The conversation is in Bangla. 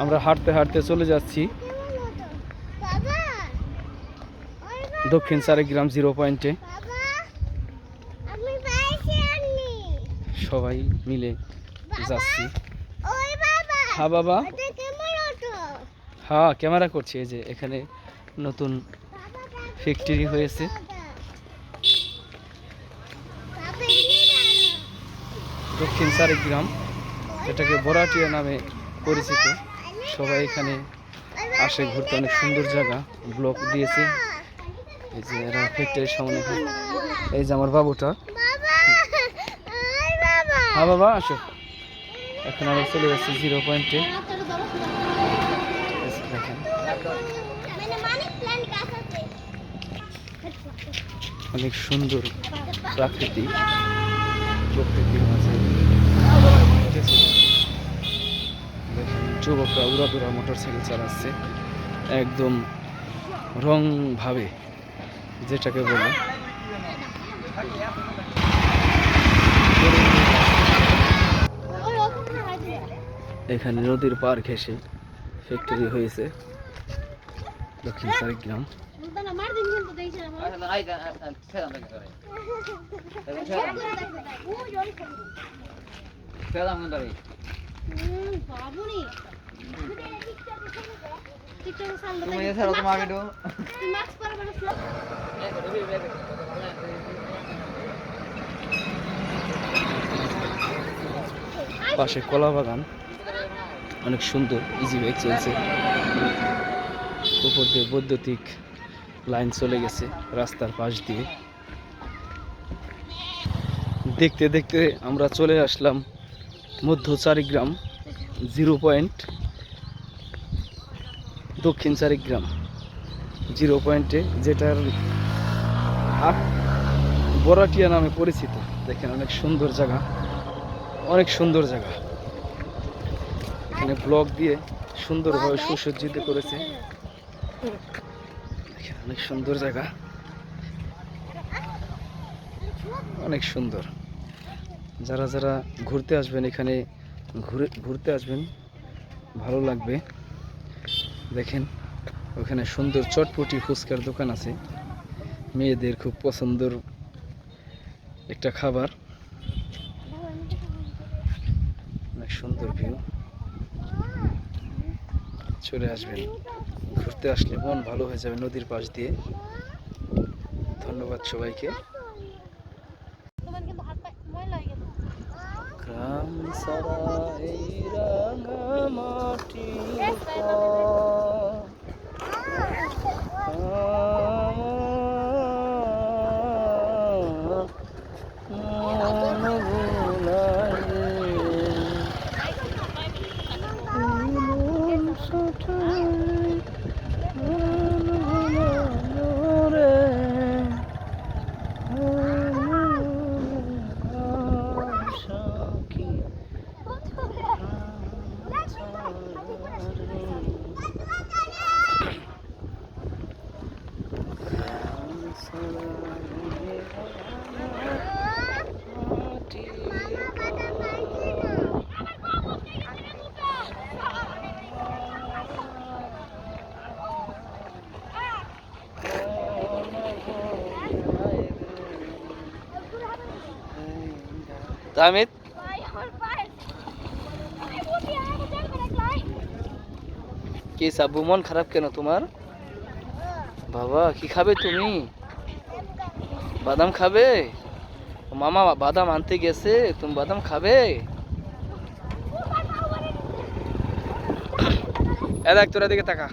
আমরা হাঁটতে হাঁটতে চলে যাচ্ছি দক্ষিণ সারিগ্রাম 0 পয়েন্টে। সবাই মিলে যাচ্ছি। হ্যাঁ বাবা, হ্যাঁ ক্যামেরা করছি। এই যে এখানে নতুন ফ্যাক্টরি হয়েছে। দক্ষিণ সারিগ্রাম, এটাকে বরাটিয়া নামে পরিচিত। সবাই এখানে আসে ঘুরতে, অনেক সুন্দর জায়গা, ব্লক দিয়েছে। এই যে এরা ফ্যাক্টরির সামনে। এই যে আমার বাবুটা। হ্যাঁ বাবা আসো। এখন আমরা চলে যাচ্ছি 0 পয়েন্টে। দেখেন অনেক সুন্দর প্রকৃতির মাঝে যুবকরা উড়াদুরা মোটরসাইকেল চালাচ্ছে একদম রং ভাবে, যেটাকে বলে। এখানে নদীর পার ঘেঁষে ফ্যাক্টরি হয়েছে দক্ষিণ সারিগ্রাম। পাশে কলা বাগান, অনেক সুন্দর, ইজি বাইক চলছে। উপর দিয়ে বৈদ্যুতিক লাইন চলে গেছে রাস্তার পাশ দিয়ে। দেখতে দেখতে আমরা চলে আসলাম মধ্য সারিগ্রাম 0 পয়েন্ট, দক্ষিণ সারিগ্রাম 0 পয়েন্টে, যেটার বরাটিয়া নামে পরিচিত। দেখেন অনেক সুন্দর জায়গা, অনেক সুন্দর জায়গা। এখানে ব্লক দিয়ে সুন্দরভাবে সুসজ্জিত করেছে। অনেক সুন্দর জায়গা, অনেক সুন্দর। যারা যারা ঘুরতে আসবেন এখানে ঘুরতে আসবেন, ভালো লাগবে। দেখেন ওখানে সুন্দর চটপটি ফুচকার দোকান আছে, মেয়েদের খুব পছন্দের একটা খাবার। অনেক সুন্দর ভিউ। চলে আসবেন, ঘুরতে আসলে মন ভালো হয়ে যাবে নদীর পাশ দিয়ে। ধন্যবাদ সবাইকে। গ্রাম সারা এই রাঙা মাটি তামিদ, কি সাবু, মন খারাপ কেন তোমার? বাবা কি খাবে তুমি? বাদাম খাবে? মামা বাদাম আনতে গেছে, তুমি বাদাম খাবে? দেখ তোরা দিকে তাকা।